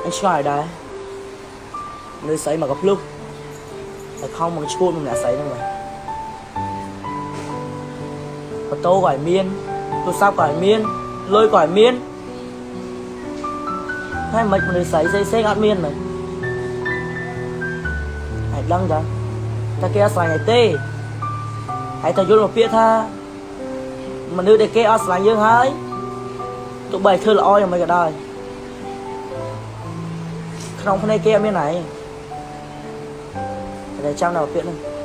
anh try đấy nơi sấy mà gặp lúcแต่không mà chuột mình đã sấy đâu mà có tô gọi miên tôi sao gọi miên lôi gọi miên hay mấy người sấy dây xe ngắt miên này hãy đăng ra ta kia xoay ngày tê hãy thầy vô một phía tha mà nữ để kia ở xoay dương hái tụi bay thơ là oi mà mày cả đời không này kia miên này để chăm nào biết không